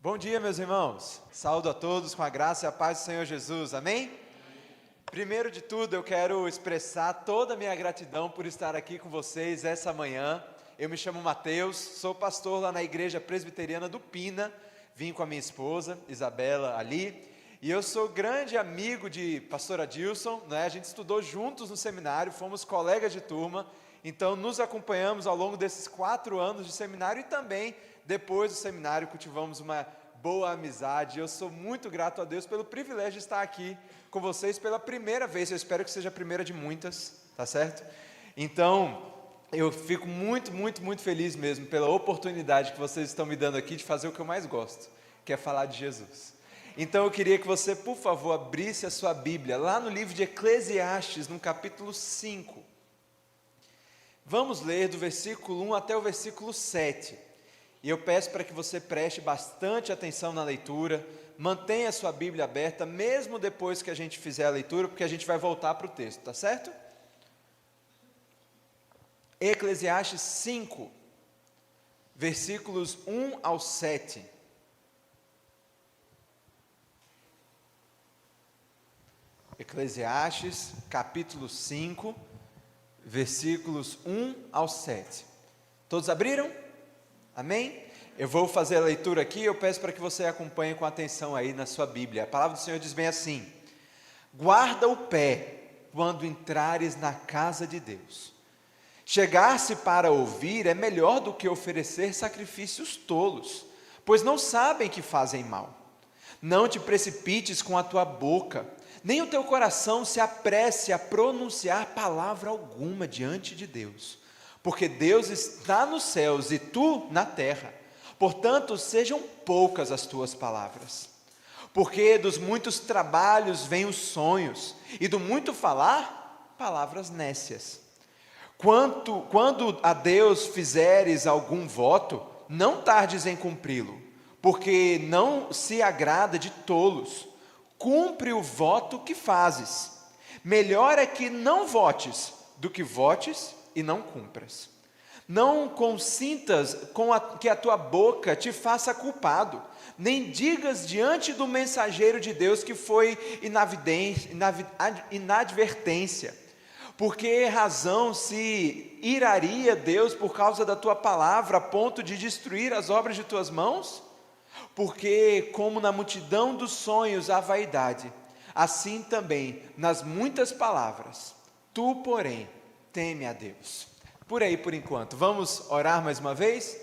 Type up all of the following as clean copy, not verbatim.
Bom dia, meus irmãos. Saúdo a todos com a graça e a paz do Senhor Jesus. Amém? Primeiro de tudo, eu quero expressar toda a minha gratidão por estar aqui com vocês essa manhã. Eu me chamo Mateus, sou pastor lá na Igreja Presbiteriana do Pina. Vim com a minha esposa, Isabela, ali. E eu sou grande amigo de pastor Adilson, né? A gente estudou juntos no seminário, fomos colegas de turma. Então, nos acompanhamos ao longo desses 4 anos de seminário e também depois do seminário cultivamos uma boa amizade. Eu sou muito grato a Deus pelo privilégio de estar aqui com vocês pela primeira vez. Eu espero que seja a primeira de muitas, tá certo? Então, eu fico muito feliz mesmo pela oportunidade que vocês estão me dando aqui de fazer o que eu mais gosto, que é falar de Jesus. Então, eu queria que você, por favor, abrisse a sua Bíblia lá no livro de Eclesiastes, no capítulo 5. Vamos ler do versículo 1 até o versículo 7. E eu peço para que você preste bastante atenção na leitura, mantenha a sua Bíblia aberta, mesmo depois que a gente fizer a leitura, porque a gente vai voltar para o texto, tá certo? Eclesiastes 5, versículos 1 ao 7. Eclesiastes, capítulo 5, versículos 1 ao 7. Todos abriram? Amém? Eu vou fazer a leitura aqui, eu peço para que você acompanhe com atenção aí na sua Bíblia. A palavra do Senhor diz bem assim: guarda o pé quando entrares na casa de Deus. Chegar-se para ouvir é melhor do que oferecer sacrifícios tolos, pois não sabem que fazem mal. Não te precipites com a tua boca, nem o teu coração se apresse a pronunciar palavra alguma diante de Deus, porque Deus está nos céus e tu na terra. Portanto, sejam poucas as tuas palavras. Porque dos muitos trabalhos vêm os sonhos, e do muito falar, palavras nécias. Quando a Deus fizeres algum voto, não tardes em cumpri-lo, porque não se agrada de tolos. Cumpre o voto que fazes. Melhor é que não votes, do que votes e não cumpras. Não consintas que a tua boca te faça culpado, nem digas diante do mensageiro de Deus que foi inadvertência. Por que razão se iraria Deus por causa da tua palavra, a ponto de destruir as obras de tuas mãos? Porque como na multidão dos sonhos há vaidade, assim também nas muitas palavras. Tu, porém, teme a Deus. Por aí por enquanto. Vamos orar mais uma vez?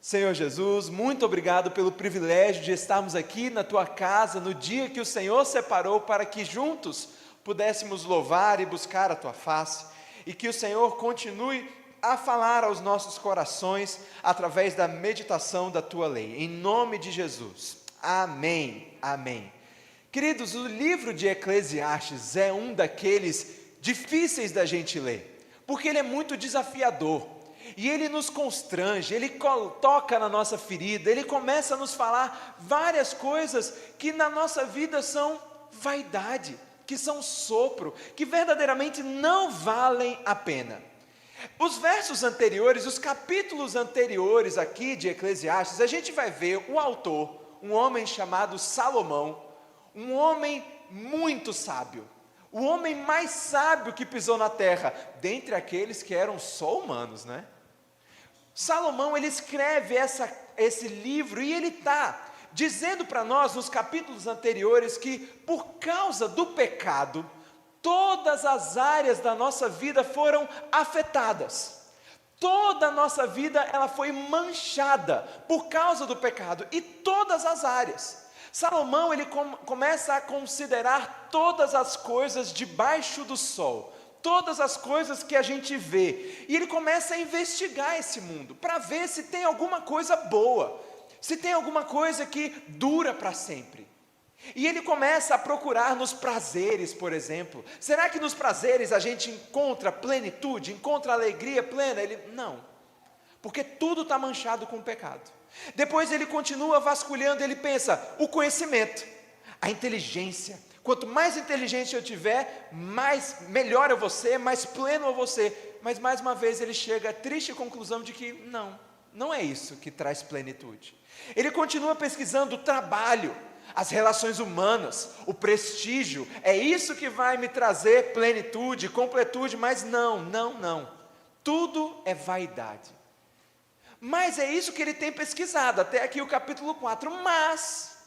Senhor Jesus, muito obrigado pelo privilégio de estarmos aqui na Tua casa, no dia que o Senhor separou para que juntos pudéssemos louvar e buscar a Tua face, e que o Senhor continue a falar aos nossos corações, através da meditação da Tua lei, em nome de Jesus, amém, amém. Queridos, o livro de Eclesiastes é um daqueles difíceis da gente ler, porque ele é muito desafiador, e ele nos constrange, ele toca na nossa ferida, ele começa a nos falar várias coisas que na nossa vida são vaidade, que são sopro, que verdadeiramente não valem a pena. Os versos anteriores, os capítulos anteriores aqui de Eclesiastes, a gente vai ver o autor, um homem chamado Salomão, um homem muito sábio, o homem mais sábio que pisou na terra, dentre aqueles que eram só humanos, né? Salomão, ele escreve esse livro e ele está dizendo para nós nos capítulos anteriores que por causa do pecado, todas as áreas da nossa vida foram afetadas. Toda a nossa vida ela foi manchada por causa do pecado, e todas as áreas. Salomão ele começa a considerar todas as coisas debaixo do sol, todas as coisas que a gente vê, e ele começa a investigar esse mundo, para ver se tem alguma coisa boa, se tem alguma coisa que dura para sempre. E ele começa a procurar nos prazeres, por exemplo. Será que nos prazeres a gente encontra plenitude, encontra alegria plena? Não, porque tudo está manchado com o pecado. Depois ele continua vasculhando, ele pensa, o conhecimento, a inteligência. Quanto mais inteligente eu tiver, melhor eu vou ser, mais pleno eu vou ser. Mas mais uma vez ele chega à triste conclusão de que não, Não é isso que traz plenitude. Ele continua pesquisando o trabalho, as relações humanas, o prestígio. É isso que vai me trazer plenitude, completude, mas não. Tudo é vaidade. Mas é isso que ele tem pesquisado, até aqui o capítulo 4. Mas,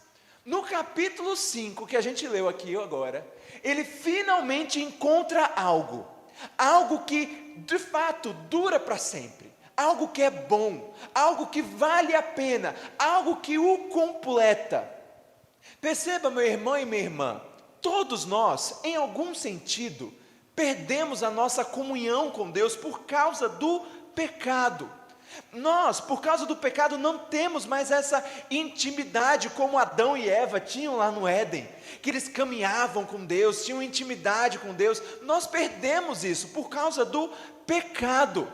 no capítulo 5, que a gente leu aqui agora, ele finalmente encontra algo que de fato dura para sempre, algo que é bom, algo que vale a pena, algo que o completa. Perceba, meu irmão e minha irmã, todos nós, em algum sentido, perdemos a nossa comunhão com Deus por causa do pecado. Nós, por causa do pecado, não temos mais essa intimidade como Adão e Eva tinham lá no Éden, que eles caminhavam com Deus, tinham intimidade com Deus. Nós perdemos isso por causa do pecado.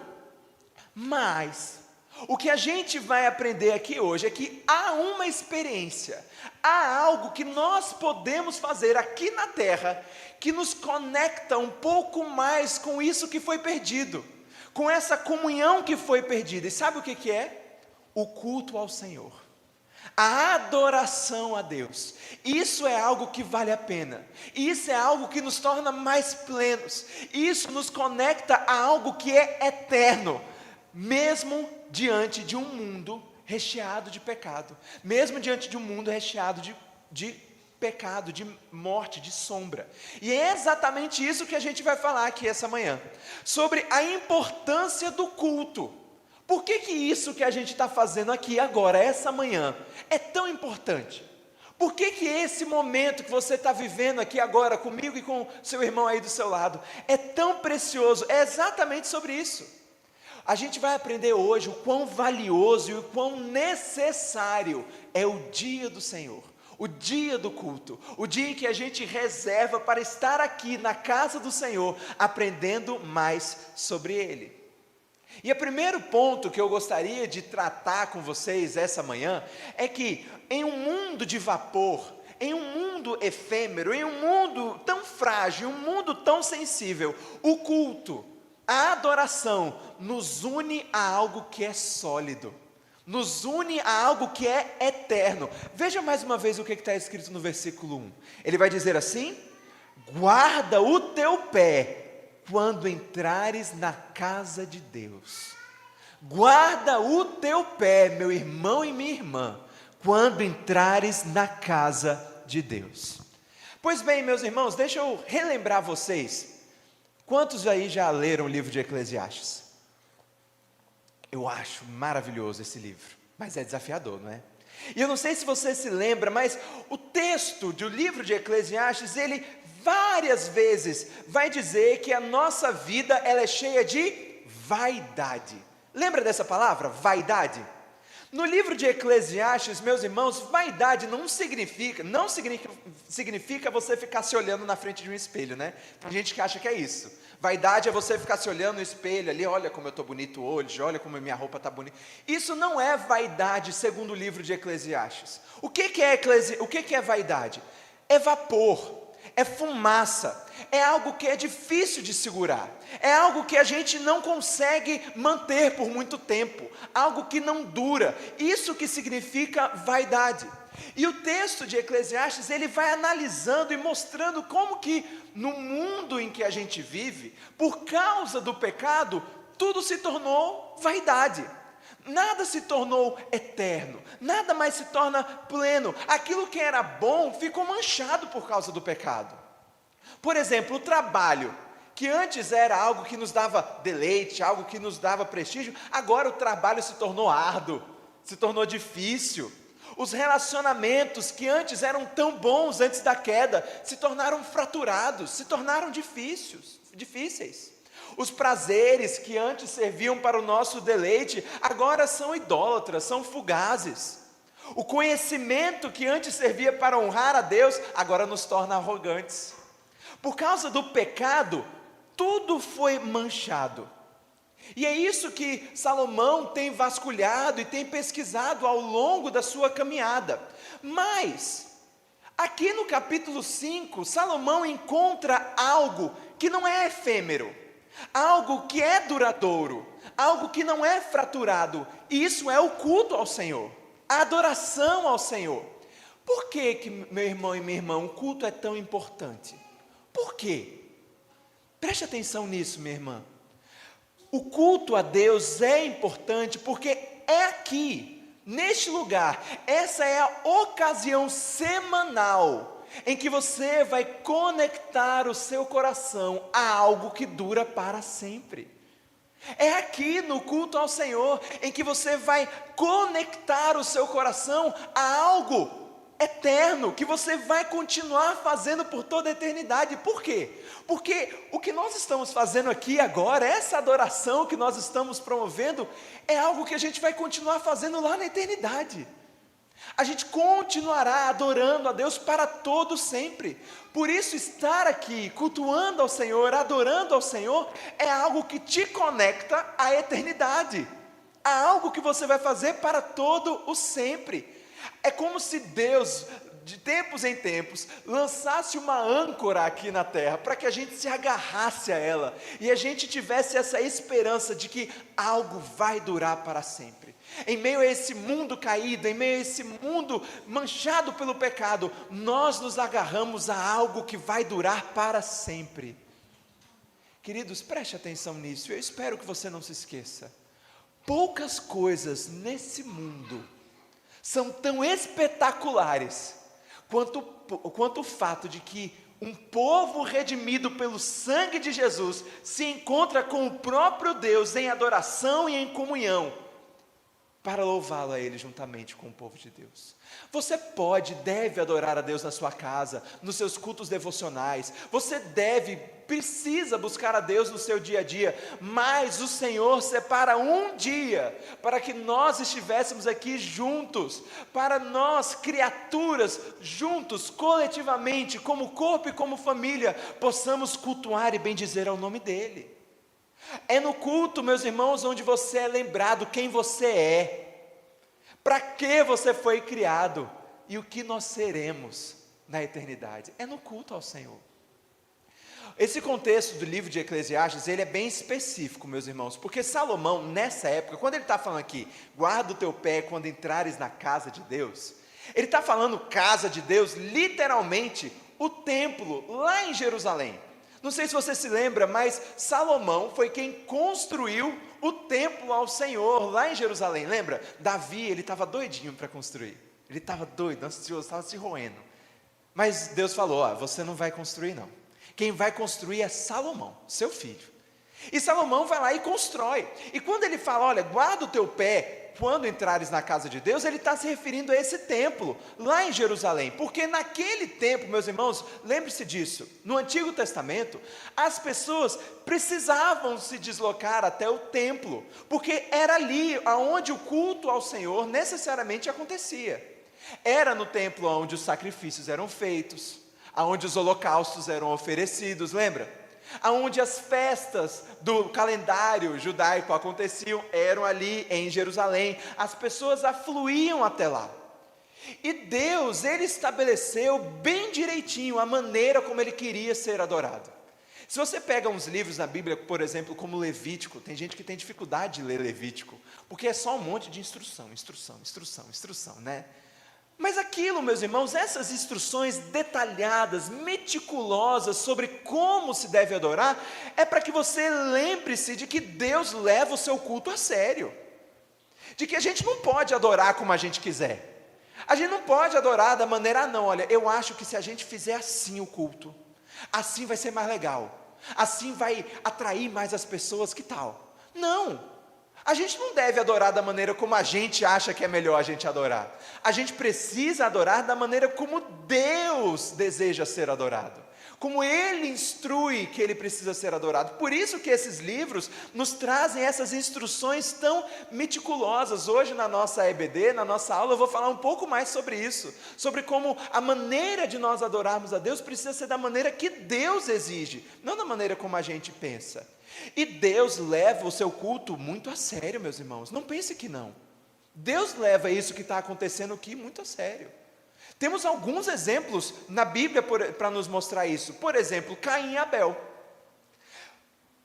Mas o que a gente vai aprender aqui hoje é que há uma experiência, há algo que nós podemos fazer aqui na terra que nos conecta um pouco mais com isso que foi perdido, com essa comunhão que foi perdida. E sabe o que é? O culto ao Senhor, a adoração a Deus. Isso é algo que vale a pena, isso é algo que nos torna mais plenos, isso nos conecta a algo que é eterno, mesmo diante de um mundo recheado de pecado, mesmo diante de um mundo recheado de pecado, de morte, de sombra. E é exatamente isso que a gente vai falar aqui essa manhã, sobre a importância do culto. Por que isso que a gente está fazendo aqui agora, essa manhã, é tão importante? Por que esse momento que você está vivendo aqui agora, comigo e com seu irmão aí do seu lado, é tão precioso? É exatamente sobre isso. A gente vai aprender hoje o quão valioso e o quão necessário é o dia do Senhor, o dia do culto, o dia em que a gente reserva para estar aqui na casa do Senhor, aprendendo mais sobre Ele. E o primeiro ponto que eu gostaria de tratar com vocês essa manhã, é que em um mundo de vapor, em um mundo efêmero, em um mundo tão frágil, um mundo tão sensível, o culto, a adoração nos une a algo que é sólido, nos une a algo que é eterno. Veja mais uma vez o que está escrito no versículo 1. Ele vai dizer assim: guarda o teu pé quando entrares na casa de Deus. Guarda o teu pé, meu irmão e minha irmã, quando entrares na casa de Deus. Pois bem, meus irmãos, deixa eu relembrar vocês. Quantos aí já leram o livro de Eclesiastes? Eu acho maravilhoso esse livro, mas é desafiador, não é? E eu não sei se você se lembra, mas o texto do livro de Eclesiastes, ele várias vezes vai dizer que a nossa vida ela é cheia de vaidade. Lembra dessa palavra, vaidade? No livro de Eclesiastes, meus irmãos, vaidade não significa você ficar se olhando na frente de um espelho, né? Tem gente que acha que é isso. Vaidade é você ficar se olhando no espelho ali, olha como eu estou bonito hoje, olha como a minha roupa está bonita. Isso não é vaidade segundo o livro de Eclesiastes. O que é vaidade? É vapor, é fumaça, é algo que é difícil de segurar, é algo que a gente não consegue manter por muito tempo, algo que não dura. Isso que significa vaidade. E o texto de Eclesiastes, ele vai analisando e mostrando como que no mundo em que a gente vive, por causa do pecado, tudo se tornou vaidade. Nada se tornou eterno, nada mais se torna pleno. Aquilo que era bom ficou manchado por causa do pecado. Por exemplo, o trabalho, que antes era algo que nos dava deleite, algo que nos dava prestígio, agora o trabalho se tornou árduo, se tornou difícil. Os relacionamentos que antes eram tão bons antes da queda, se tornaram fraturados, se tornaram difíceis. Os prazeres que antes serviam para o nosso deleite, agora são idólatras, são fugazes. O conhecimento que antes servia para honrar a Deus, agora nos torna arrogantes. Por causa do pecado, tudo foi manchado. E é isso que Salomão tem vasculhado e tem pesquisado ao longo da sua caminhada. Mas, aqui no capítulo 5, Salomão encontra algo que não é efêmero, algo que é duradouro, algo que não é fraturado. E isso é o culto ao Senhor, a adoração ao Senhor. Por que, meu irmão e minha irmã, o culto é tão importante? Por quê? Preste atenção nisso, minha irmã. O culto a Deus é importante porque é aqui, neste lugar, essa é a ocasião semanal em que você vai conectar o seu coração a algo que dura para sempre. É aqui no culto ao Senhor em que você vai conectar o seu coração a algo eterno, que você vai continuar fazendo por toda a eternidade. Por quê? Porque o que nós estamos fazendo aqui agora, essa adoração que nós estamos promovendo, é algo que a gente vai continuar fazendo lá na eternidade. A gente continuará adorando a Deus para todo sempre. Por isso, estar aqui, cultuando ao Senhor, adorando ao Senhor, é algo que te conecta à eternidade. É algo que você vai fazer para todo o sempre. É como se Deus, de tempos em tempos, lançasse uma âncora aqui na terra, para que a gente se agarrasse a ela, e a gente tivesse essa esperança de que algo vai durar para sempre. Em meio a esse mundo caído, em meio a esse mundo manchado pelo pecado, nós nos agarramos a algo que vai durar para sempre. Queridos, preste atenção nisso, eu espero que você não se esqueça. Poucas coisas nesse mundo são tão espetaculares quanto o fato de que um povo redimido pelo sangue de Jesus se encontra com o próprio Deus em adoração e em comunhão, para louvá-lo a Ele juntamente com o povo de Deus. Você pode, deve adorar a Deus na sua casa, nos seus cultos devocionais, você precisa buscar a Deus no seu dia a dia, mas o Senhor separa um dia, para que nós estivéssemos aqui juntos, para nós, criaturas, juntos, coletivamente, como corpo e como família, possamos cultuar e bendizer ao nome dEle. É no culto, meus irmãos, onde você é lembrado quem você é, para que você foi criado e o que nós seremos na eternidade. É no culto ao Senhor. Esse contexto do livro de Eclesiastes, ele é bem específico, meus irmãos, porque Salomão, nessa época, quando ele está falando aqui, guarda o teu pé quando entrares na casa de Deus, ele está falando casa de Deus, literalmente, o templo lá em Jerusalém. Não sei se você se lembra, mas Salomão foi quem construiu o templo ao Senhor lá em Jerusalém. Lembra? Davi, ele estava doidinho para construir. Ele estava doido, ansioso, estava se roendo. Mas Deus falou, você não vai construir não. Quem vai construir é Salomão, seu filho. E Salomão vai lá e constrói. E quando ele fala, olha, guarda o teu pé quando entrares na casa de Deus, ele está se referindo a esse templo, lá em Jerusalém, porque naquele tempo, meus irmãos, lembre-se disso, no Antigo Testamento, as pessoas precisavam se deslocar até o templo, porque era ali onde o culto ao Senhor necessariamente acontecia, era no templo onde os sacrifícios eram feitos, onde os holocaustos eram oferecidos, lembra? Aonde as festas do calendário judaico aconteciam, eram ali em Jerusalém, as pessoas afluíam até lá, e Deus, Ele estabeleceu bem direitinho a maneira como Ele queria ser adorado. Se você pega uns livros na Bíblia, por exemplo, como Levítico, tem gente que tem dificuldade de ler Levítico, porque é só um monte de instrução, né? Mas aquilo, meus irmãos, essas instruções detalhadas, meticulosas sobre como se deve adorar, é para que você lembre-se de que Deus leva o seu culto a sério, de que a gente não pode adorar como a gente quiser, a gente não pode adorar da maneira, não, olha, eu acho que se a gente fizer assim o culto, assim vai ser mais legal, assim vai atrair mais as pessoas, que tal? Não! A gente não deve adorar da maneira como a gente acha que é melhor a gente adorar. A gente precisa adorar da maneira como Deus deseja ser adorado, como Ele instrui que Ele precisa ser adorado. Por isso que esses livros nos trazem essas instruções tão meticulosas. Hoje na nossa EBD, na nossa aula, eu vou falar um pouco mais sobre isso, sobre como a maneira de nós adorarmos a Deus precisa ser da maneira que Deus exige, não da maneira como a gente pensa. E Deus leva o seu culto muito a sério, meus irmãos, não pense que não. Deus leva isso que está acontecendo aqui muito a sério. Temos alguns exemplos na Bíblia para nos mostrar isso. Por exemplo, Caim e Abel.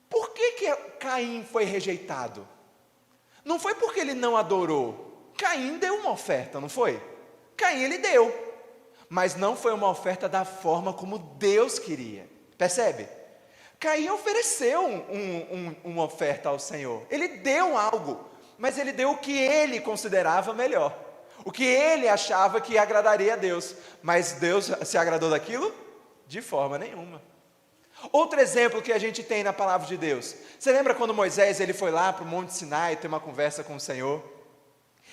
Por que Caim foi rejeitado? Não foi porque ele não adorou. Caim deu uma oferta, não foi? Caim ele deu, mas não foi uma oferta da forma como Deus queria. Percebe? Caim ofereceu uma oferta ao Senhor. Ele deu algo, mas ele deu o que ele considerava melhor. O que ele achava que agradaria a Deus. Mas Deus se agradou daquilo? De forma nenhuma. Outro exemplo que a gente tem na palavra de Deus. Você lembra quando Moisés ele foi lá para o Monte Sinai ter uma conversa com o Senhor?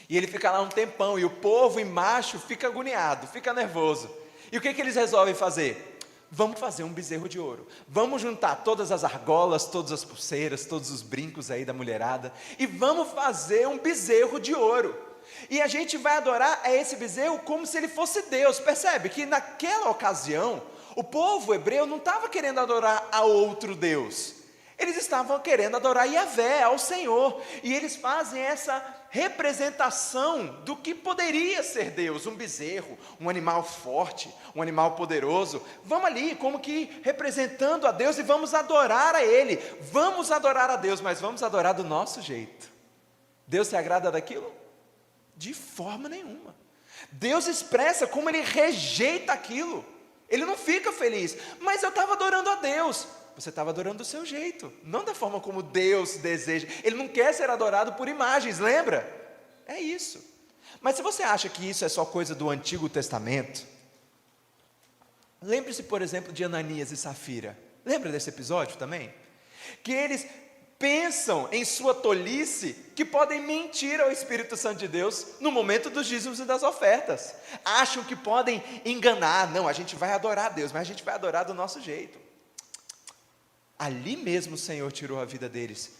E ele fica lá um tempão, e o povo em macho fica agoniado, fica nervoso. E o que eles resolvem fazer? Vamos fazer um bezerro de ouro. Vamos juntar todas as argolas, todas as pulseiras, todos os brincos aí da mulherada, e vamos fazer um bezerro de ouro. E a gente vai adorar a esse bezerro como se ele fosse Deus. Percebe que naquela ocasião, o povo hebreu não estava querendo adorar a outro Deus. Eles estavam querendo adorar Yahvé, ao Senhor. E eles fazem essa representação do que poderia ser Deus, um bezerro, um animal forte, um animal poderoso. Vamos ali, como que representando a Deus, e vamos adorar a Ele. Vamos adorar a Deus, mas vamos adorar do nosso jeito. Deus se agrada daquilo? De forma nenhuma. Deus expressa como Ele rejeita aquilo. Ele não fica feliz, mas eu estava adorando a Deus. Você estava adorando do seu jeito, não da forma como Deus deseja. Ele não quer ser adorado por imagens, lembra? É isso. Mas se você acha que isso é só coisa do Antigo Testamento, lembre-se, por exemplo, de Ananias e Safira. Lembra desse episódio também? Que eles pensam em sua tolice que podem mentir ao Espírito Santo de Deus no momento dos dízimos e das ofertas. Acham que podem enganar. Não, a gente vai adorar a Deus, mas a gente vai adorar do nosso jeito. Ali mesmo o Senhor tirou a vida deles.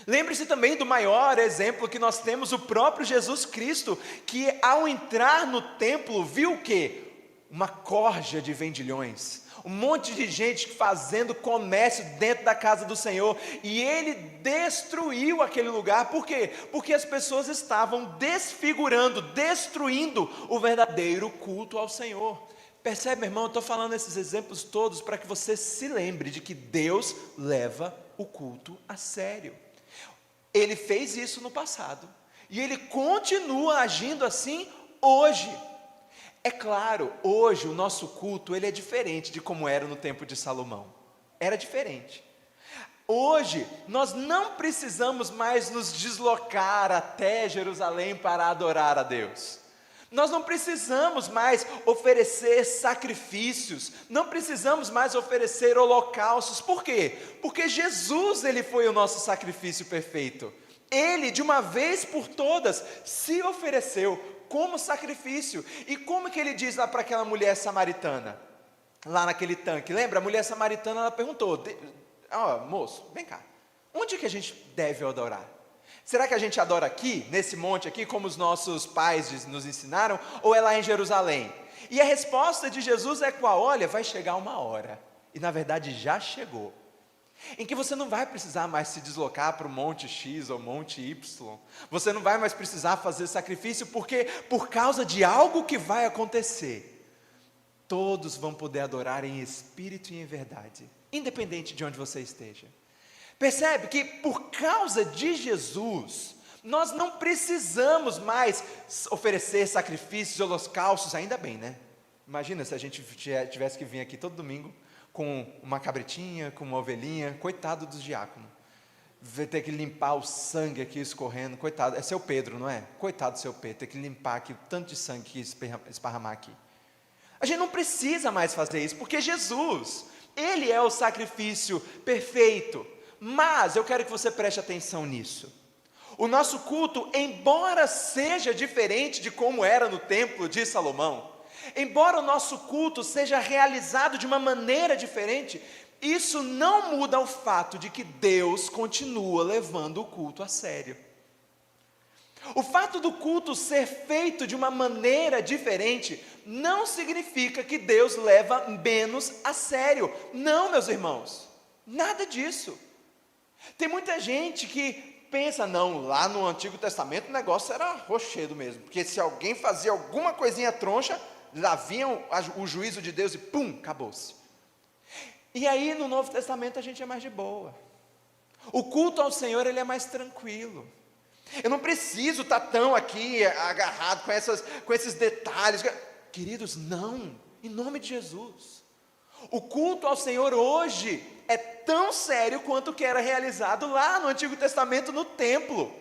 Lembre-se também do maior exemplo que nós temos, o próprio Jesus Cristo, que ao entrar no templo, viu o quê? Uma corja de vendilhões, um monte de gente fazendo comércio dentro da casa do Senhor, e Ele destruiu aquele lugar. Por quê? Porque as pessoas estavam desfigurando, destruindo o verdadeiro culto ao Senhor. Percebe, meu irmão, eu estou falando esses exemplos todos para que você se lembre de que Deus leva o culto a sério. Ele fez isso no passado, e Ele continua agindo assim hoje. É claro, hoje o nosso culto ele é diferente de como era no tempo de Salomão. Era diferente. Hoje nós não precisamos mais nos deslocar até Jerusalém para adorar a Deus. Nós não precisamos mais oferecer sacrifícios, não precisamos mais oferecer holocaustos. Por quê? Porque Jesus ele foi o nosso sacrifício perfeito. Ele, de uma vez por todas, se ofereceu como sacrifício. E como que ele diz lá para aquela mulher samaritana, lá naquele tanque? Lembra? A mulher samaritana, ela perguntou, moço, vem cá, onde que a gente deve adorar? Será que a gente adora aqui, nesse monte aqui, como os nossos pais nos ensinaram, ou é lá em Jerusalém? E a resposta de Jesus é qual? Olha, vai chegar uma hora, e na verdade já chegou, em que você não vai precisar mais se deslocar para o monte X ou monte Y, você não vai mais precisar fazer sacrifício, porque por causa de algo que vai acontecer, todos vão poder adorar em espírito e em verdade, independente de onde você esteja. Percebe que por causa de Jesus, nós não precisamos mais oferecer sacrifícios, holocaustos, ainda bem, né? Imagina se a gente tivesse que vir aqui todo domingo com uma cabritinha, com uma ovelhinha, coitado dos diáconos. Vai ter que limpar o sangue aqui escorrendo, coitado, é seu Pedro, não é? Coitado do seu Pedro, ter que limpar aqui o tanto de sangue que esparramar aqui. A gente não precisa mais fazer isso, porque Jesus, Ele é o sacrifício perfeito. Mas eu quero que você preste atenção nisso. O nosso culto, embora seja diferente de como era no templo de Salomão, embora o nosso culto seja realizado de uma maneira diferente, isso não muda o fato de que Deus continua levando o culto a sério. O fato do culto ser feito de uma maneira diferente não significa que Deus leva menos a sério. Não, meus irmãos, nada disso. Tem muita gente que pensa, não, lá no Antigo Testamento o negócio era rochedo mesmo, porque se alguém fazia alguma coisinha troncha, lá vinha o juízo de Deus e pum, acabou-se. E aí no Novo Testamento a gente é mais de boa. O culto ao Senhor, ele é mais tranquilo. Eu não preciso estar tão aqui agarrado com esses detalhes. Queridos, não, em nome de Jesus. O culto ao Senhor hoje é tão sério quanto o que era realizado lá no Antigo Testamento no templo.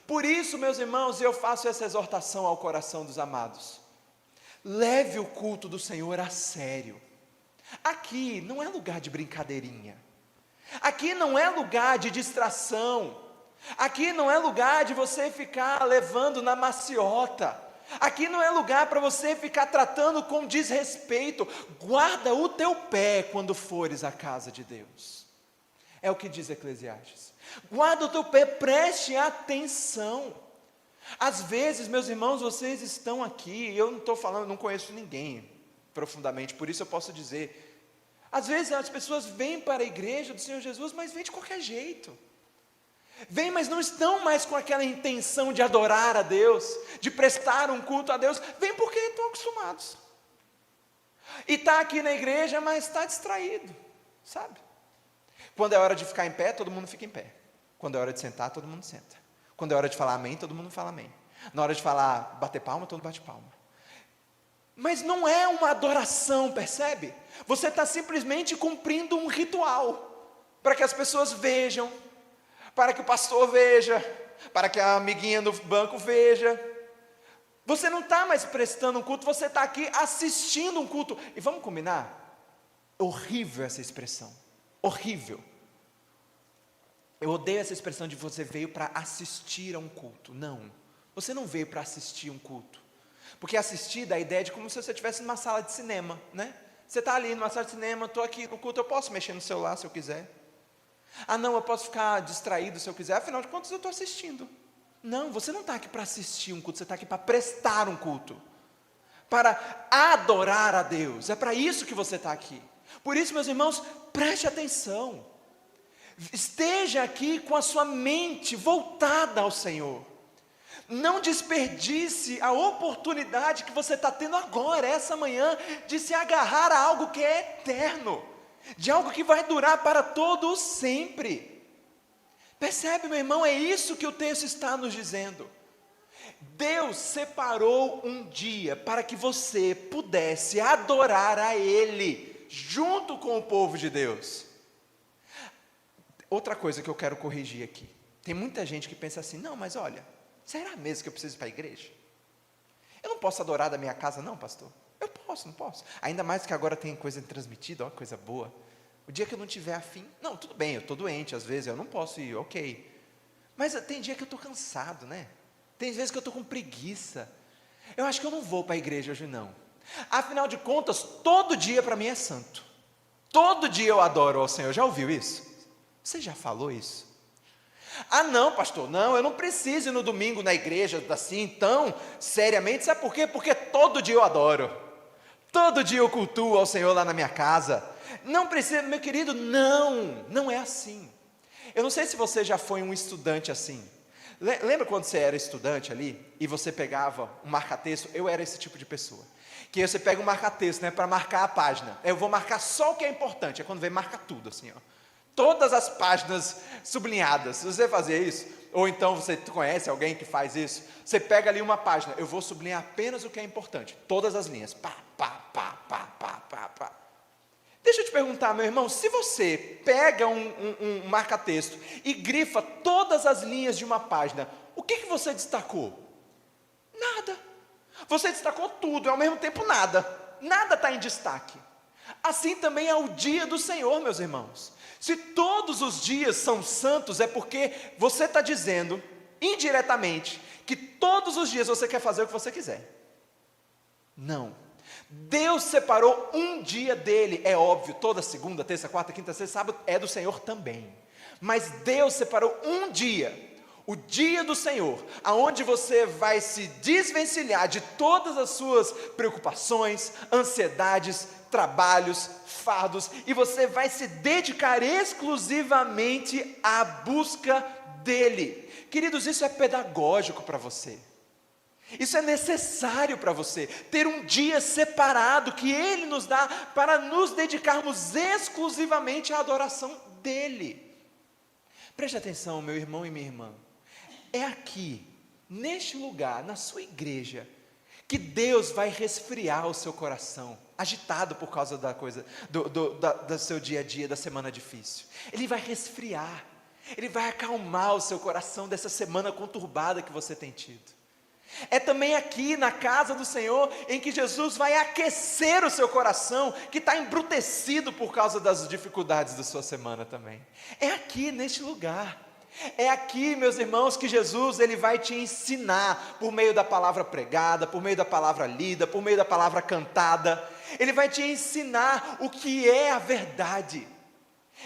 Por isso, meus irmãos, eu faço essa exortação ao coração dos amados. Leve o culto do Senhor a sério. Aqui não é lugar de brincadeirinha. Aqui não é lugar de distração. Aqui não é lugar de você ficar levando na maciota. Aqui não é lugar para você ficar tratando com desrespeito. Guarda o teu pé quando fores à casa de Deus. É o que diz Eclesiastes. Guarda o teu pé, preste atenção. Às vezes, meus irmãos, vocês estão aqui, eu não estou falando, não conheço ninguém profundamente, por isso eu posso dizer. Às vezes as pessoas vêm para a igreja do Senhor Jesus, mas vêm de qualquer jeito. Vêm, mas não estão mais com aquela intenção de adorar a Deus, de prestar um culto a Deus. Vêm porque estão acostumados. E está aqui na igreja, mas está distraído, sabe? Quando é hora de ficar em pé, todo mundo fica em pé. Quando é hora de sentar, todo mundo senta. Quando é hora de falar amém, todo mundo fala amém. Na hora de falar bater palma, todo mundo bate palma. Mas não é uma adoração, percebe? Você está simplesmente cumprindo um ritual, para que as pessoas vejam, para que o pastor veja, para que a amiguinha do banco veja. Você não está mais prestando um culto, você está aqui assistindo um culto. E vamos combinar? Horrível essa expressão, horrível. Eu odeio essa expressão de você veio para assistir a um culto. Não, você não veio para assistir um culto. Porque assistir dá a ideia de como se você estivesse numa sala de cinema, né? Você está ali numa sala de cinema, estou aqui no culto, eu posso mexer no celular se eu quiser. Ah não, eu posso ficar distraído se eu quiser, afinal de contas eu estou assistindo. Não, você não está aqui para assistir um culto, você está aqui para prestar um culto. Para adorar a Deus, é para isso que você está aqui. Por isso, meus irmãos, preste atenção. Esteja aqui com a sua mente voltada ao Senhor. Não desperdice a oportunidade que você está tendo agora, essa manhã, de se agarrar a algo que é eterno, de algo que vai durar para todo sempre. Percebe, meu irmão, é isso que o texto está nos dizendo. Deus separou um dia para que você pudesse adorar a Ele, junto com o povo de Deus. Outra coisa que eu quero corrigir aqui, tem muita gente que pensa assim, não, mas olha, será mesmo que eu preciso ir para a igreja? Eu não posso adorar da minha casa não, pastor? Eu posso, não posso? Ainda mais que agora tem coisa transmitida, ó, coisa boa. O dia que eu não tiver afim, não, tudo bem, eu estou doente, às vezes eu não posso ir, ok. Mas tem dia que eu estou cansado, né? Tem vezes que eu estou com preguiça. Eu acho que eu não vou para a igreja hoje não. Afinal de contas, todo dia para mim é santo. Todo dia eu adoro ao Senhor, já ouviu isso? Você já falou isso? Ah não, pastor, não, eu não preciso ir no domingo na igreja assim tão seriamente, sabe por quê? Porque todo dia eu adoro, todo dia eu cultuo ao Senhor lá na minha casa, não precisa, meu querido, não é assim. Eu não sei se você já foi um estudante assim, lembra quando você era estudante ali, e você pegava um marca-texto? Eu era esse tipo de pessoa, que você pega um marca-texto, né, para marcar a página, eu vou marcar só o que é importante, é quando vem marca tudo assim, ó. Todas as páginas sublinhadas. Se você fazer isso, ou então você conhece alguém que faz isso, você pega ali uma página, eu vou sublinhar apenas o que é importante, todas as linhas, pá. Deixa eu te perguntar, meu irmão, se você pega um marca-texto e grifa todas as linhas de uma página, o que você destacou? Nada. Você destacou tudo, e ao mesmo tempo nada está em destaque. Assim também é o dia do Senhor, meus irmãos. Se todos os dias são santos, é porque você está dizendo, indiretamente, que todos os dias você quer fazer o que você quiser. Não. Deus separou um dia dele, é óbvio, toda segunda, terça, quarta, quinta, sexta, sábado, é do Senhor também. Mas Deus separou um dia, o dia do Senhor, aonde você vai se desvencilhar de todas as suas preocupações, ansiedades, trabalhos, fardos, e você vai se dedicar exclusivamente à busca dele. Queridos, isso é pedagógico para você. Isso é necessário para você, ter um dia separado que Ele nos dá para nos dedicarmos exclusivamente à adoração dEle. Preste atenção, meu irmão e minha irmã. É aqui, neste lugar, na sua igreja, que Deus vai resfriar o seu coração, agitado por causa da coisa, do seu dia a dia, da semana difícil. Ele vai resfriar, Ele vai acalmar o seu coração dessa semana conturbada que você tem tido. É também aqui na casa do Senhor em que Jesus vai aquecer o seu coração, que está embrutecido por causa das dificuldades da sua semana também. É aqui neste lugar. É aqui, meus irmãos, que Jesus ele vai te ensinar por meio da palavra pregada, por meio da palavra lida, por meio da palavra cantada. Ele vai te ensinar o que é a verdade.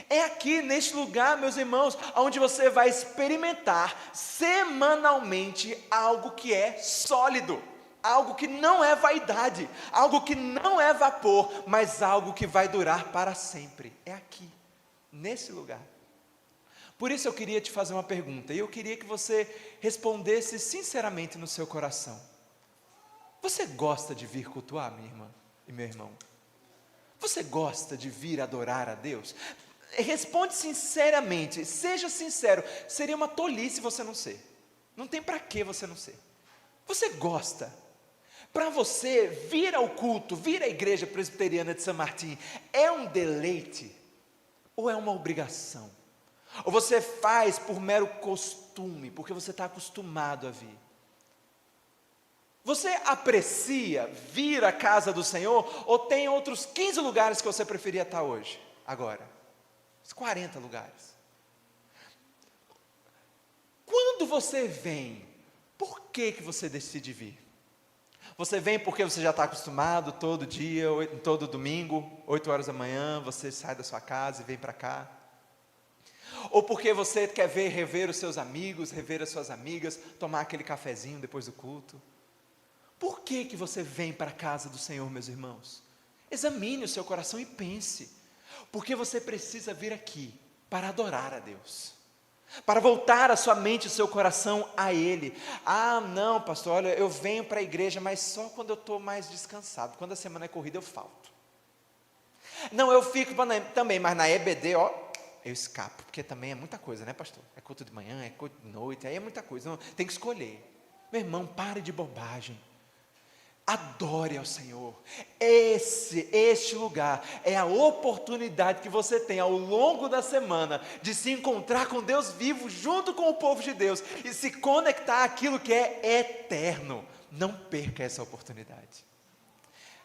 É aqui neste lugar, meus irmãos, onde você vai experimentar semanalmente algo que é sólido, algo que não é vaidade, algo que não é vapor, mas algo que vai durar para sempre. É aqui, nesse lugar. Por isso eu queria te fazer uma pergunta, e eu queria que você respondesse sinceramente no seu coração. Você gosta de vir cultuar, minha irmã e meu irmão? Você gosta de vir adorar a Deus? Responde sinceramente, seja sincero. Seria uma tolice você não ser. Não tem para que você não ser. Você gosta? Para você, vir ao culto, vir à igreja presbiteriana de São Martim, é um deleite? Ou é uma obrigação? Ou você faz por mero costume, porque você está acostumado a vir? Você aprecia vir à casa do Senhor, ou tem outros 15 lugares que você preferia estar hoje, agora? 40 lugares. Quando você vem, por que você decide vir? Você vem porque você já está acostumado todo dia, todo domingo, 8 horas da manhã, você sai da sua casa e vem para cá? Ou porque você quer rever os seus amigos, rever as suas amigas, tomar aquele cafezinho depois do culto? Por que você vem para a casa do Senhor, meus irmãos? Examine o seu coração e pense. Porque você precisa vir aqui para adorar a Deus, para voltar a sua mente e o seu coração a Ele. Ah, não, pastor, olha, eu venho para a igreja, mas só quando eu estou mais descansado. Quando a semana é corrida, eu falto. Não, eu fico também, mas na EBD, ó, eu escapo, porque também é muita coisa, né, pastor? É culto de manhã, é culto de noite, aí é muita coisa, não, tem que escolher. Meu irmão, pare de bobagem. Adore ao Senhor. Este lugar é a oportunidade que você tem ao longo da semana de se encontrar com Deus vivo junto com o povo de Deus e se conectar àquilo que é eterno. Não perca essa oportunidade.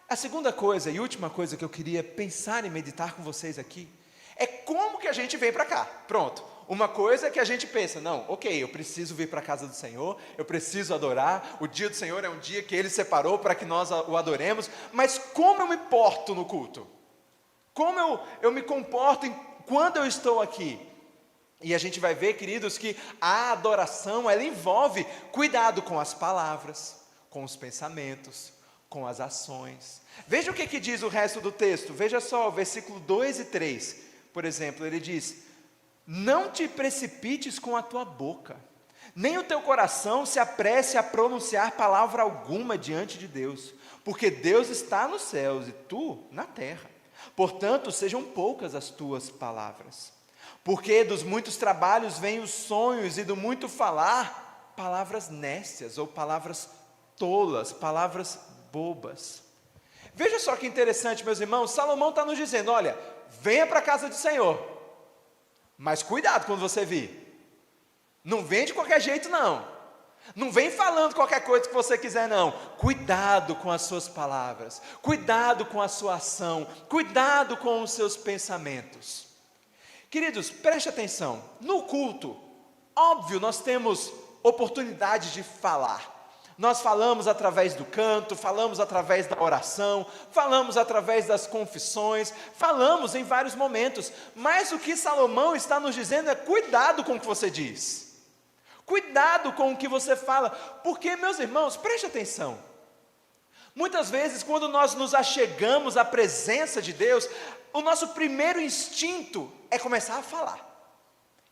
A segunda coisa e última coisa que eu queria pensar e meditar com vocês aqui é como que a gente vem para cá. Pronto. Uma coisa é que a gente pensa, não, ok, eu preciso vir para a casa do Senhor, eu preciso adorar, o dia do Senhor é um dia que Ele separou para que nós o adoremos, mas como eu me porto no culto? Como eu me comporto quando eu estou aqui? E a gente vai ver, queridos, que a adoração, ela envolve cuidado com as palavras, com os pensamentos, com as ações. Veja o que diz o resto do texto, veja só, versículo 2 e 3, por exemplo, ele diz: não te precipites com a tua boca, nem o teu coração se apresse a pronunciar palavra alguma diante de Deus, porque Deus está nos céus e tu na terra. Portanto, sejam poucas as tuas palavras, porque dos muitos trabalhos vêm os sonhos, e do muito falar, palavras nécias, ou palavras tolas, palavras bobas. Veja só que interessante, meus irmãos, Salomão está nos dizendo, olha, venha para a casa do Senhor, mas cuidado quando você vir. Não vem de qualquer jeito não. Não vem falando qualquer coisa que você quiser não. Cuidado com as suas palavras. Cuidado com a sua ação. Cuidado com os seus pensamentos. Queridos, preste atenção. No culto, óbvio, nós temos oportunidade de falar. Nós falamos através do canto, falamos através da oração, falamos através das confissões, falamos em vários momentos, mas o que Salomão está nos dizendo é cuidado com o que você diz, cuidado com o que você fala, porque, meus irmãos, preste atenção, muitas vezes quando nós nos achegamos à presença de Deus, o nosso primeiro instinto é começar a falar,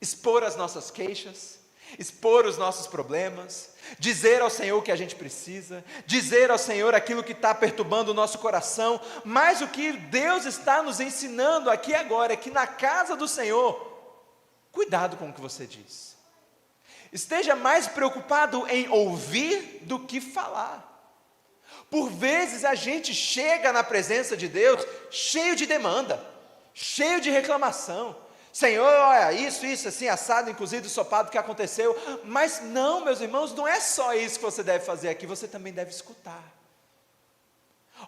expor as nossas queixas, expor os nossos problemas, dizer ao Senhor o que a gente precisa, dizer ao Senhor aquilo que está perturbando o nosso coração, mas o que Deus está nos ensinando aqui agora é que na casa do Senhor, Cuidado com o que você diz. Esteja mais preocupado em ouvir do que falar. Por vezes a gente chega na presença de Deus cheio de demanda, cheio de reclamação. Senhor, olha, isso, assim, assado, inclusive, ensopado que aconteceu. Mas não, meus irmãos, não é só isso que você deve fazer aqui, você também deve escutar.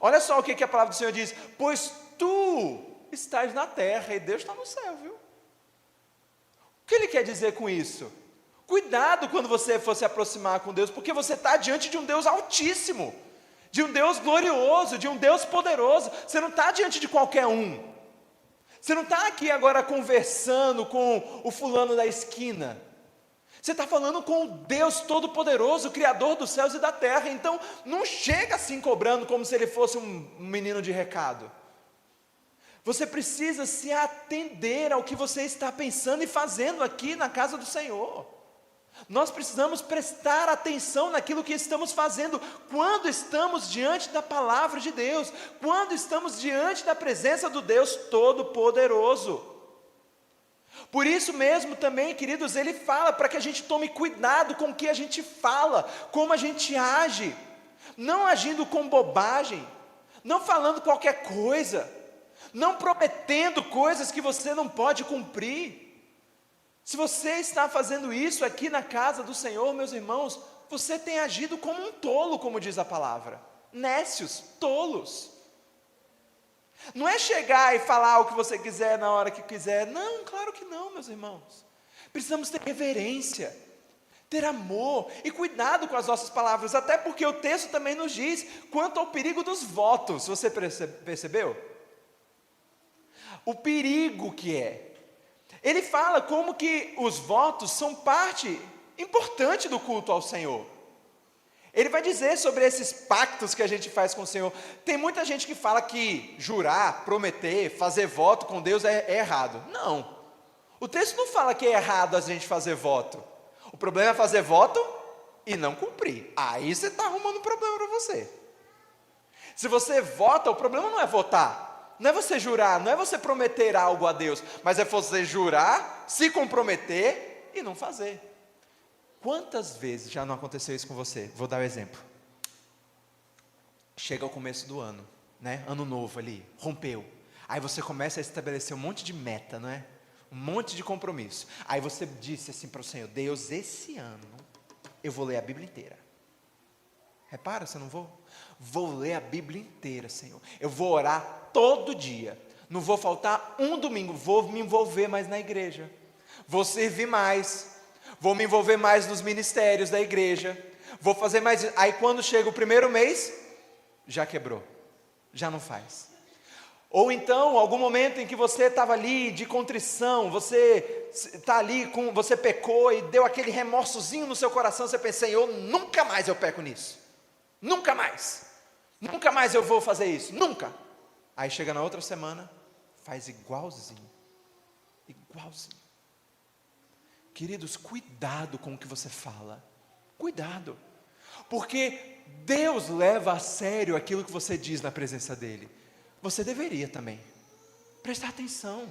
Olha só o que a palavra do Senhor diz: pois tu estás na terra e Deus está no céu, viu? O que Ele quer dizer com isso? Cuidado quando você for se aproximar com Deus, porque você está diante de um Deus altíssimo, de um Deus glorioso, de um Deus poderoso. Você não está diante de qualquer um. Você não está aqui agora conversando com o fulano da esquina. Você está falando com o Deus Todo-Poderoso, Criador dos céus e da terra. Então, não chega assim cobrando como se Ele fosse um menino de recado. Você precisa se atender ao que você está pensando e fazendo aqui na casa do Senhor. Nós precisamos prestar atenção naquilo que estamos fazendo quando estamos diante da palavra de Deus, quando estamos diante da presença do Deus Todo-Poderoso. Por isso mesmo também, queridos, ele fala para que a gente tome cuidado com o que a gente fala, como a gente age, não agindo com bobagem, não falando qualquer coisa, não prometendo coisas que você não pode cumprir. Se você está fazendo isso aqui na casa do Senhor, meus irmãos, você tem agido como um tolo, como diz a palavra. Nécios, tolos. Não é chegar e falar o que você quiser na hora que quiser. Não, claro que não, meus irmãos. Precisamos ter reverência, ter amor e cuidado com as nossas palavras, até porque o texto também nos diz quanto ao perigo dos votos. Você percebeu? O perigo que é. Ele fala como que os votos são parte importante do culto ao Senhor. Ele vai dizer sobre esses pactos que a gente faz com o Senhor. Tem muita gente que fala que jurar, prometer, fazer voto com Deus é errado. Não. O texto não fala que é errado a gente fazer voto. O problema é fazer voto e não cumprir. Aí você está arrumando um problema para você. Se você vota, o problema não é votar. Não é você jurar, não é você prometer algo a Deus, mas é você jurar, se comprometer e não fazer. Quantas vezes já não aconteceu isso com você? Vou dar um exemplo. Chega o começo do ano, né? Ano novo ali, rompeu. Aí você começa a estabelecer um monte de meta, não é? Um monte de compromisso. Aí você disse assim para o Senhor: Deus, esse ano eu vou ler a Bíblia inteira. Repara, se eu não vou? Vou ler a Bíblia inteira, Senhor. Eu vou orar todo dia. Não vou faltar um domingo. Vou me envolver mais na igreja. Vou servir mais. Vou me envolver mais nos ministérios da igreja. Vou fazer mais. Aí quando chega o primeiro mês, já quebrou. Já não faz. Ou então, algum momento em que você estava ali de contrição, você está ali, você pecou e deu aquele remorsozinho no seu coração, você pensa: Senhor, nunca mais eu peco nisso. Nunca mais. Nunca mais eu vou fazer isso. Nunca. Aí chega na outra semana, faz igualzinho. Igualzinho. Queridos, cuidado com o que você fala. Cuidado. Porque Deus leva a sério aquilo que você diz na presença dEle. Você deveria também prestar atenção.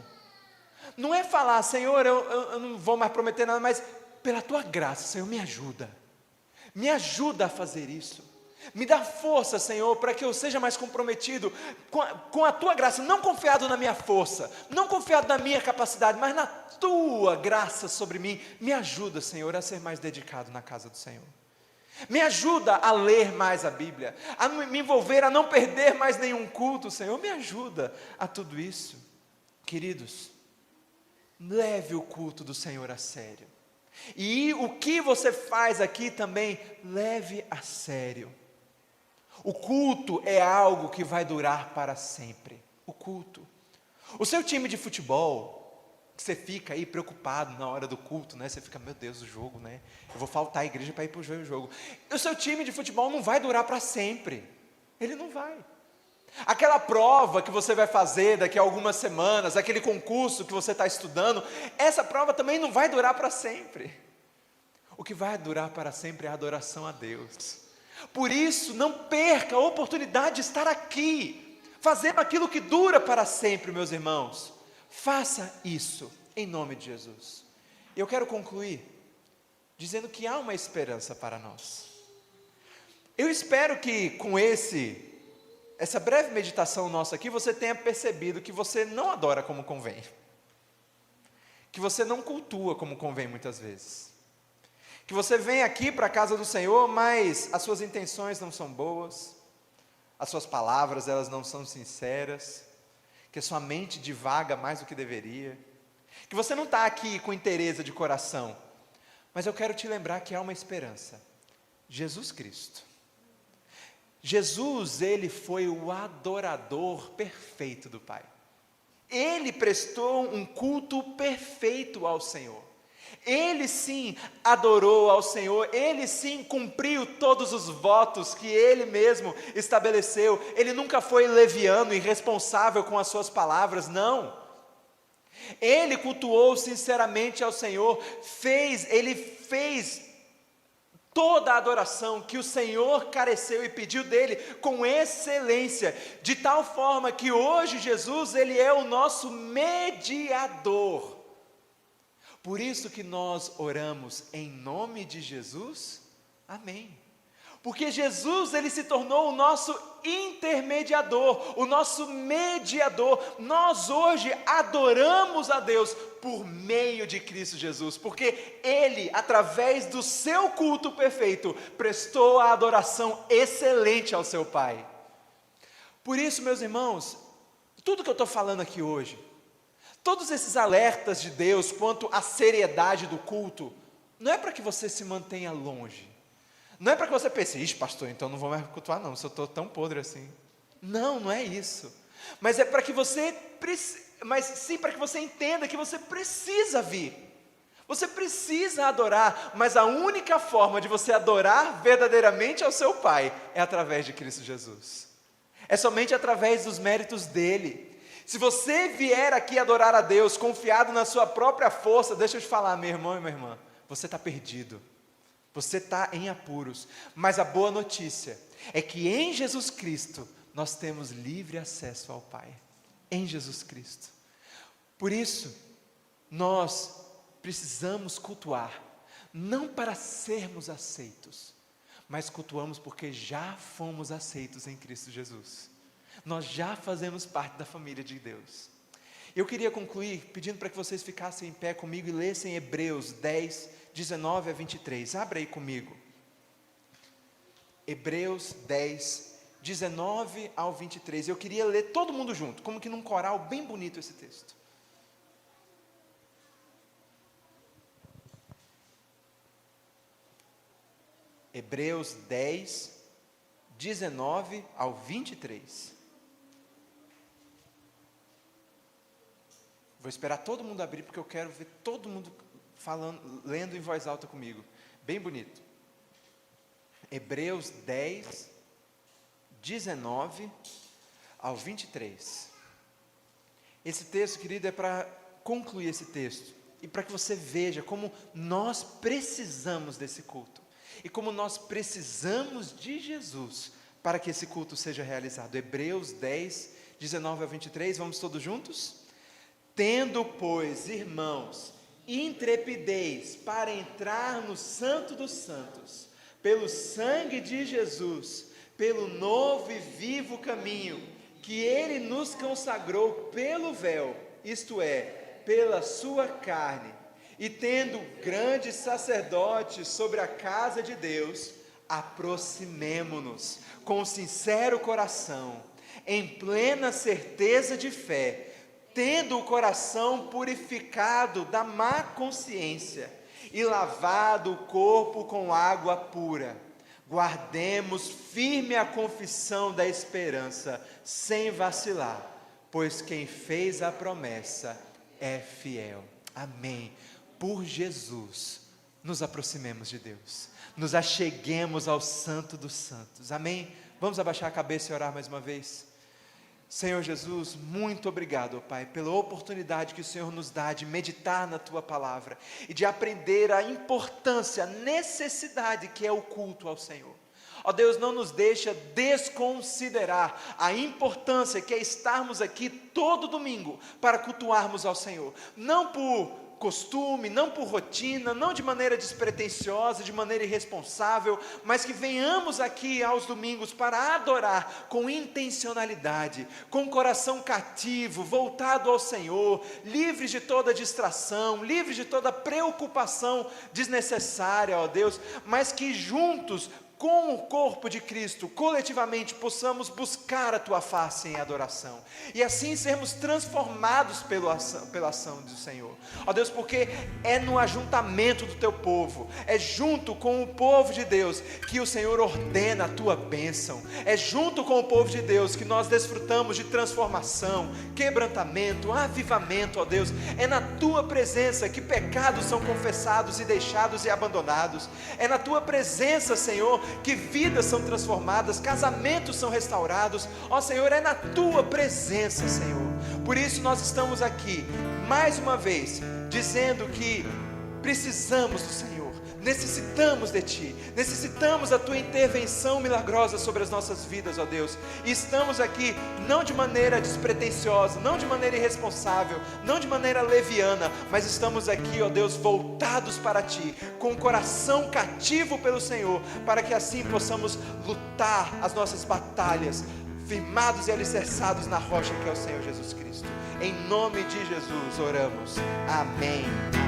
Não é falar: Senhor, eu não vou mais prometer nada, mas pela Tua graça, Senhor, me ajuda. Me ajuda a fazer isso. Me dá força, Senhor, para que eu seja mais comprometido com a Tua graça, não confiado na minha força, não confiado na minha capacidade, mas na Tua graça sobre mim. Me ajuda, Senhor, a ser mais dedicado na casa do Senhor. Me ajuda a ler mais a Bíblia, a me envolver, a não perder mais nenhum culto, Senhor. Me ajuda a tudo isso. Queridos, leve o culto do Senhor a sério. E o que você faz aqui também, leve a sério. O culto é algo que vai durar para sempre. O culto. O seu time de futebol, que você fica aí preocupado na hora do culto, né? Você fica: meu Deus, o jogo, né? Eu vou faltar a igreja para ir para o jogo. O seu time de futebol não vai durar para sempre. Ele não vai. Aquela prova que você vai fazer daqui a algumas semanas, aquele concurso que você está estudando, essa prova também não vai durar para sempre. O que vai durar para sempre é a adoração a Deus. Por isso, não perca a oportunidade de estar aqui, fazendo aquilo que dura para sempre, meus irmãos. Faça isso, em nome de Jesus. Eu quero concluir dizendo que há uma esperança para nós. Eu espero que com essa breve meditação nossa aqui, você tenha percebido que você não adora como convém, que você não cultua como convém muitas vezes, que você vem aqui para a casa do Senhor, mas as suas intenções não são boas, as suas palavras elas não são sinceras, que a sua mente divaga mais do que deveria, que você não está aqui com interesse de coração, mas eu quero te lembrar que há uma esperança: Jesus Cristo. Jesus, ele foi o adorador perfeito do Pai. Ele prestou um culto perfeito ao Senhor. Ele sim adorou ao Senhor, ele sim cumpriu todos os votos que ele mesmo estabeleceu. Ele nunca foi leviano, irresponsável com as suas palavras, não. Ele cultuou sinceramente ao Senhor, ele fez toda a adoração que o Senhor careceu e pediu dele com excelência, de tal forma que hoje Jesus, ele é o nosso mediador. Por isso que nós oramos em nome de Jesus, amém. Porque Jesus, ele se tornou o nosso intermediador, o nosso mediador. Nós hoje adoramos a Deus por meio de Cristo Jesus, porque Ele, através do seu culto perfeito, prestou a adoração excelente ao seu Pai. Por isso, meus irmãos, tudo que eu estou falando aqui hoje, todos esses alertas de Deus quanto à seriedade do culto, não é para que você se mantenha longe, não é para que você pense: ixi, pastor, então não vou mais cultuar não, se eu estou tão podre assim. Não, não é isso. Mas é para que você, mas sim para que você entenda que você precisa vir. Você precisa adorar, mas a única forma de você adorar verdadeiramente ao seu Pai é através de Cristo Jesus. É somente através dos méritos dele. Se você vier aqui adorar a Deus confiado na sua própria força, deixa eu te falar, meu irmão e minha irmã, você está perdido. Você está em apuros, mas a boa notícia é que em Jesus Cristo nós temos livre acesso ao Pai, em Jesus Cristo. Por isso, nós precisamos cultuar, não para sermos aceitos, mas cultuamos porque já fomos aceitos em Cristo Jesus. Nós já fazemos parte da família de Deus. Eu queria concluir pedindo para que vocês ficassem em pé comigo e lessem Hebreus 10, 19 a 23, abra aí comigo, Hebreus 10, 19 ao 23, eu queria ler todo mundo junto, como que num coral bem bonito esse texto. Hebreus 10, 19 ao 23, vou esperar todo mundo abrir, porque eu quero ver todo mundo falando, lendo em voz alta comigo, bem bonito. Hebreus 10, 19 ao 23. Esse texto, querido, é para concluir esse texto, e para que você veja como nós precisamos desse culto, e como nós precisamos de Jesus, para que esse culto seja realizado. Hebreus 10, 19 ao 23, vamos todos juntos? Tendo, pois, irmãos, intrepidez para entrar no Santo dos Santos, pelo sangue de Jesus, pelo novo e vivo caminho, que Ele nos consagrou pelo véu, isto é, pela sua carne, e tendo grande sacerdote sobre a casa de Deus, aproximemo-nos com sincero coração, em plena certeza de fé, tendo o coração purificado da má consciência e lavado o corpo com água pura, guardemos firme a confissão da esperança, sem vacilar, pois quem fez a promessa é fiel. Amém. Por Jesus, nos aproximemos de Deus, nos acheguemos ao Santo dos Santos. Amém? Vamos abaixar a cabeça e orar mais uma vez? Senhor Jesus, muito obrigado, Pai, pela oportunidade que o Senhor nos dá de meditar na Tua Palavra e de aprender a importância, a necessidade que é o culto ao Senhor. Ó Deus, não nos deixa desconsiderar a importância que é estarmos aqui todo domingo para cultuarmos ao Senhor, não por costume, não por rotina, não de maneira despretensiosa, de maneira irresponsável, mas que venhamos aqui aos domingos para adorar com intencionalidade, com coração cativo, voltado ao Senhor, livres de toda distração, livres de toda preocupação desnecessária, ó Deus, mas que juntos, com o corpo de Cristo, coletivamente, possamos buscar a Tua face em adoração, e assim sermos transformados pela ação do Senhor, ó Deus, porque é no ajuntamento do Teu povo, é junto com o povo de Deus, que o Senhor ordena a Tua bênção, é junto com o povo de Deus, que nós desfrutamos de transformação, quebrantamento, avivamento, ó Deus, é na Tua presença que pecados são confessados e deixados e abandonados, é na Tua presença, Senhor, que vidas são transformadas, casamentos são restaurados, ó Senhor, é na Tua presença, Senhor. Por isso nós estamos aqui, mais uma vez, dizendo que precisamos do Senhor, necessitamos de Ti, necessitamos da Tua intervenção milagrosa sobre as nossas vidas, ó Deus, e estamos aqui não de maneira despretensiosa, não de maneira irresponsável, não de maneira leviana, mas estamos aqui, ó Deus, voltados para Ti, com o coração cativo pelo Senhor, para que assim possamos lutar as nossas batalhas, firmados e alicerçados na rocha que é o Senhor Jesus Cristo. Em nome de Jesus oramos, amém.